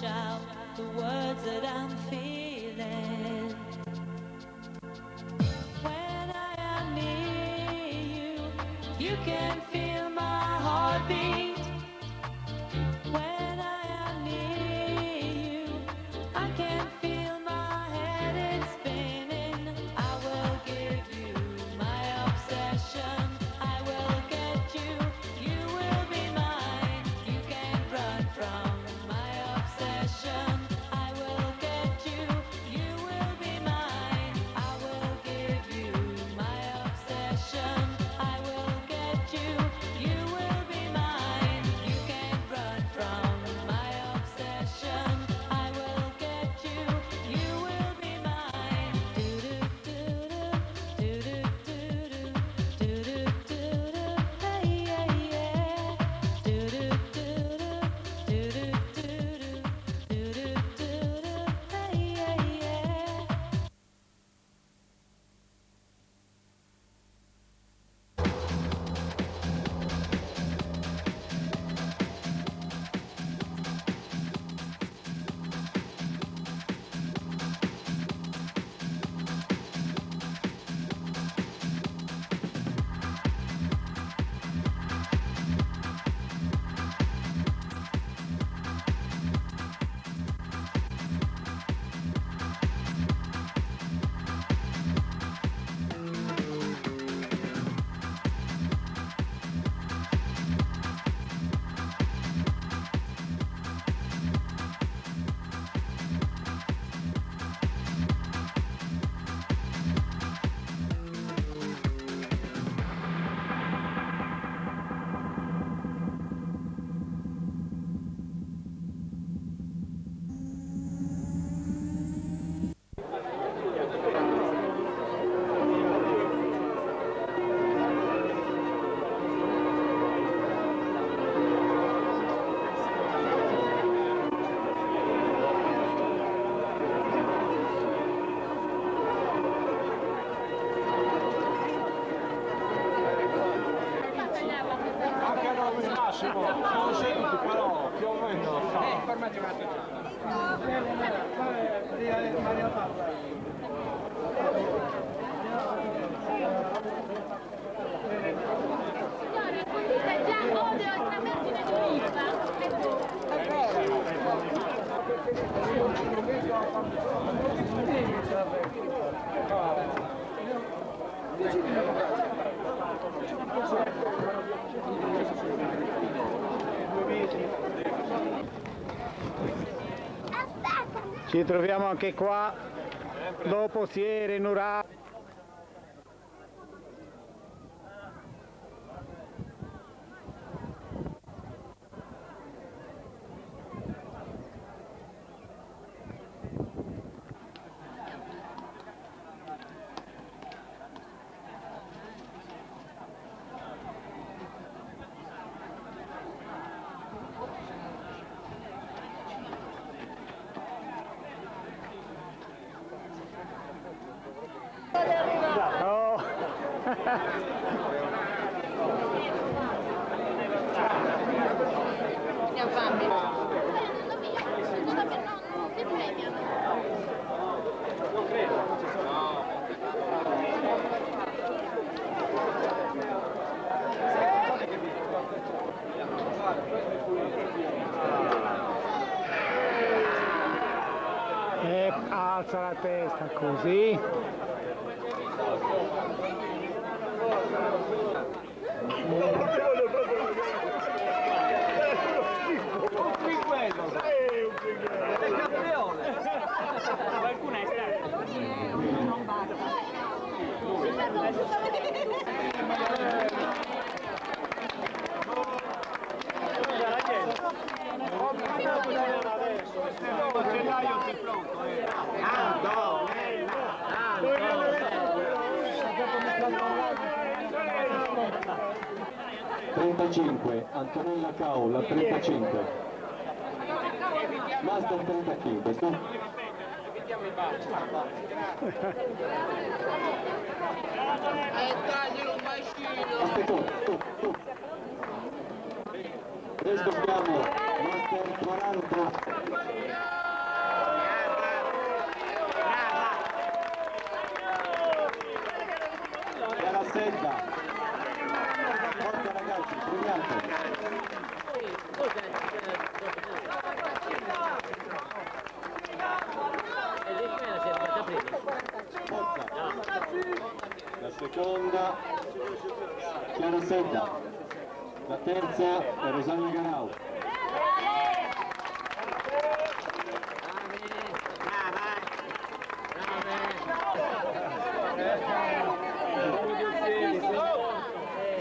shout the words that I'm feeling. When I am near you, you can feel my heartbeat. When I am near you, I can feel my head is spinning. I will give you my obsession. I will get you. You will be mine. You can't run from my obsession. I will get you. You will be mine. I will give you my obsession. I will get you. You will be mine. You can't run from my obsession. I will get you. You will be mine. Do do do do do do do do do. Hey yeah yeah. Do do do do do do do do do do. Hey yeah yeah. Anche a noi Massimo, sono seduti però più o meno. Fermati un attimo. Signora, condita già olio extravergine di oliva. Ci troviamo anche qua, dopo Siere, Nurà. Oh. E alza la testa così. Qualcuno è stato. Non basta. Gennaio sei pronto, Antonella Caola 35, Master 35, su. taglielo un bacino. Aspetta, tu. Adesso abbiamo Master 40. seconda. Forza ragazzi, premiate. Forza. La seconda, Chiara Sedda. La terza è Rosanna Garau.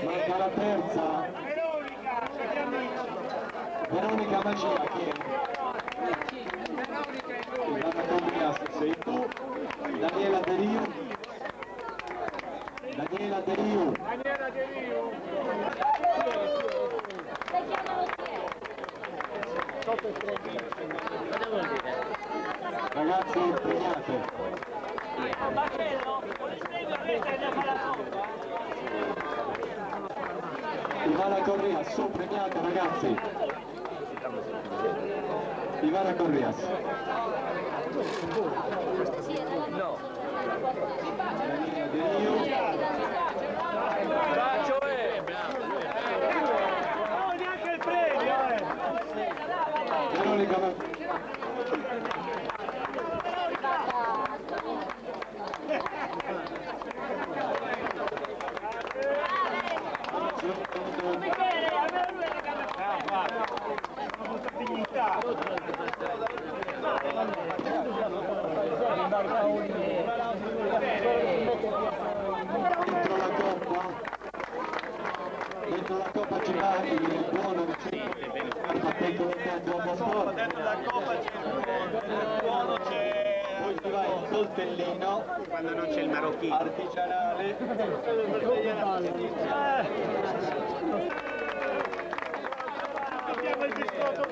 Manca la terza. Veronica Magia, chi è? Ivana Corrias, sei tu. Daniela Deriu. Daniela Deriu. Ragazzi, premiate. Ivana Corrias, su, premiate ragazzi. Ivana Corrias. Daniela Deriu. No, neanche il premio, Veronica dentro la coppa ci va il buono partendo del uomo sport. Dentro la coppa c'è il buono, c'è Poi ci va il coltellino quando non c'è il marocchino. artigianale. abbiamo il biscotto.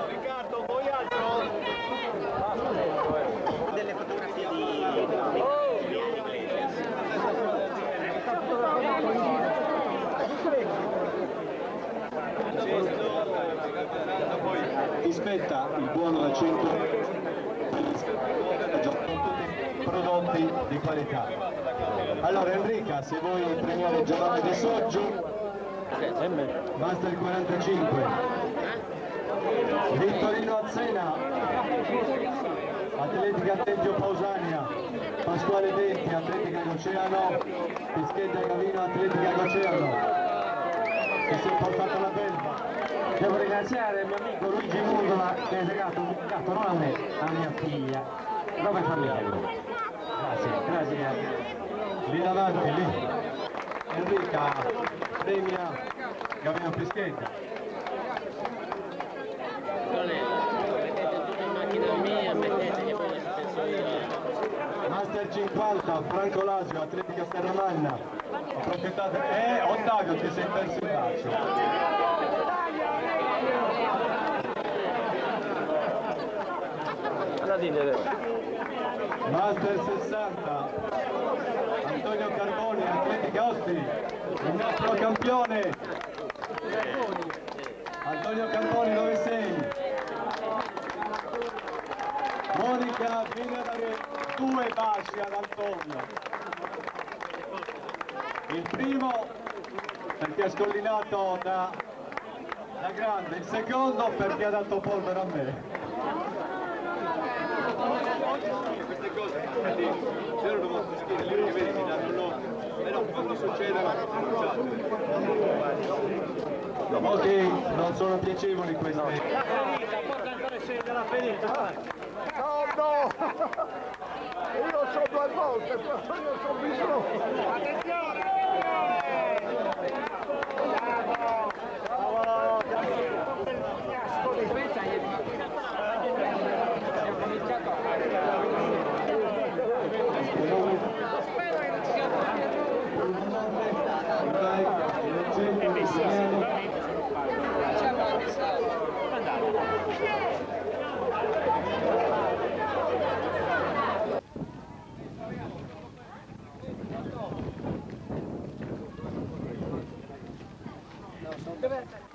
Riccardo, vuoi altro? Delle fotografie Ti spetta il buono da 100 prodotti di qualità. Allora Enrica, se vuoi premiare Giovanni De Soggio, basta il 45. Vittorino Azzena, Atletica Tempio Pausania, Pasquale Denti, Atletica Oceano, Pischetta Gavino, Atletica Oceano, che si è portato la belva. Devo ringraziare il mio amico Luigi Mundola che ha regalato un gatto non a me, a mia figlia. Dove farglielo? Grazie. Lì davanti, lì. Enrica premia Gavino Pischetta. Master 50, Franco Lasio, Atletica Serramanna. Proprietà Ottavio, ti sei perso il braccio. Master 60, Antonio Carboni, Atletica Osti, il nostro campione. Antonio Carboni, dove sei? Monica, vieni a dare 2 baci ad Antonio. Il primo perché ha scollinato da grande, il secondo perché ha dato polvere a me. queste cose, se loro non scrivere le che vedi ti danno l'ordine, però quando succedono Ok, non sono piacevoli queste. Porta ancora scendere la ferita. No, no! Io so 2 volte, però io sono bisogno! Attenzione! Dov'è?